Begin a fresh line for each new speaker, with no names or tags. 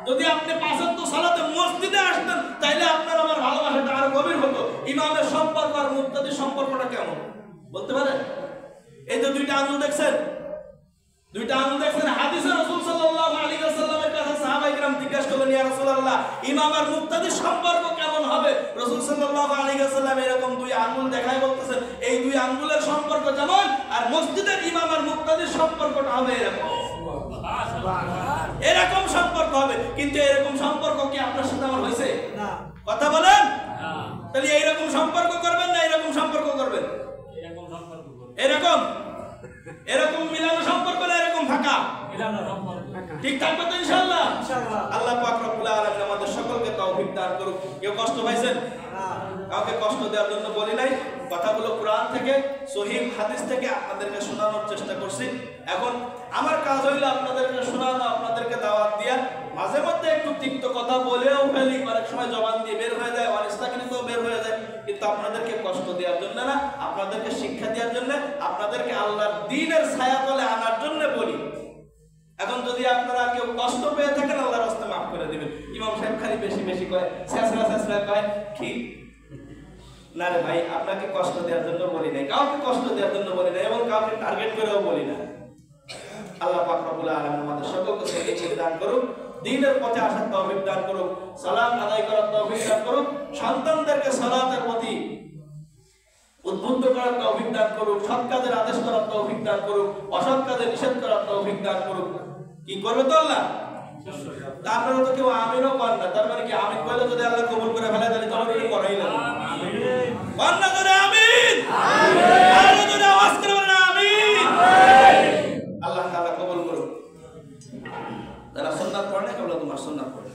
যদি আপনি পাঁচ ওয়াক্ত সালাতে মসজিদে আসতেন তাইলে আপনার আমার ভালোবাসাটা আরো গভীর হতো। ইমামের সম্পর্ক আর মুক্তাদির সম্পর্কটা কেমন বলতে পারেন? এই যে দুইটা আঙুল দেখছেন, দুইটা আঙুল দেখছেন, হাদিসে রাসূল সাল্লাল্লাহু আলাইহি ওয়াসাল্লামের কাছে সাহাবায়ে কেরাম জিজ্ঞাসা করলেন, ইয়া রাসূলুল্লাহ, ইমাম আর মুক্তাদির সম্পর্ক কেমন হবে? রাসূল সাল্লাল্লাহু আলাইহি ওয়াসাল্লাম এরকম দুই আঙ্গুল দেখায় বলতেছেন, এই দুই আঙ্গুলের সম্পর্ক যেমন, আর মসজিদের ইমাম আর মুক্তাদির সম্পর্কটা হবে এরকম। এরকম সম্পর্ক হবে। কিন্তু এরকম সম্পর্ক কি আপনার সাথে আমার হয়েছে? না। কথা বলেন। তাহলে এইরকম সম্পর্ক করবেন না এরকম সম্পর্ক করবেন? এরকম এরকম মিলানো সম্পর্ক না এরকম ফাঁকা মিলানো সম্পর্ক? ঠিক থাকবে তো ইনশাআল্লাহ? ইনশাআল্লাহ। আল্লাহ পাক রব্বুল আলামিন আমাদের সকলকে তৌফিক দান করুক। কেউ কষ্ট পাইছেন? কাউকে কষ্ট দেওয়ার জন্য বলি নাই, কথাগুলো কোরআন থেকে সহিহ হাদিস থেকে আপনাদেরকে শোনানোর চেষ্টা করছি। এখন আমার কাজ হইল আপনাদেরকে শোনানো, আপনাদেরকে দাওয়াত দিয়া, মাঝে মধ্যে একটু তিক্ত কথা বলেও ফেলি, অনেক সময় জবান দিয়ে বের হয়ে যায়, অনিস্তাকৃতও বের হয়ে যায়, কিন্তু আপনাদেরকে কষ্ট দেওয়ার জন্য না, আপনাদেরকে শিক্ষা দেওয়ার জন্য, আপনাদেরকে আল্লাহর দ্বীনের ছায়াতলে আনার জন্য বলি। এখন যদি আপনারা কেউ কষ্ট পেয়ে থাকেন আল্লাহর রাস্তায় মাফ করে দিবেন। ইমাম সাহেব খালি বেশি বেশি কয়, ছেঁচড়া ছেঁচড়া কয়, ঠিক না রে ভাই, আপনাকে কষ্ট দেওয়ার জন্য বলি নাই, কাউকে কষ্ট দেওয়ার জন্য বলি নাই, এবং কাউকে টার্গেট করেও বলি না। আল্লাহ পাক রব্বুল আলামিন আমাদের সকলকে সঠিক দান করুক, দ্বীনের পথে আসার তৌফিক দান করুক, সালাত আদায় করার তৌফিক দান করুক, সন্তানদেরকে সালাতের প্রতি উদ্বুদ্ধ করার তৌফিক দান করুক, সৎ কাজের আদেশ করার তৌফিক দান করুক, অসৎ কাজে নিষেধ করার তৌফিক দান করুক। কি করবে তো আল্লাহ? আপনারা তো কেউ আমিনও করেন না, তার মানে কি আমিন কইলে যদি আল্লাহ কবুল করে ফেলে তাহলে তো আমিন করাই না। আমিন বন্না করে আমিন, আমিন আরো জোরে আওয়াজ করে বলেন আমিন। আল্লাহ তাআলা কবুল করুন। যারা সুন্নাত পড়ে না কেবল তোমার সুন্নাত পড়ে।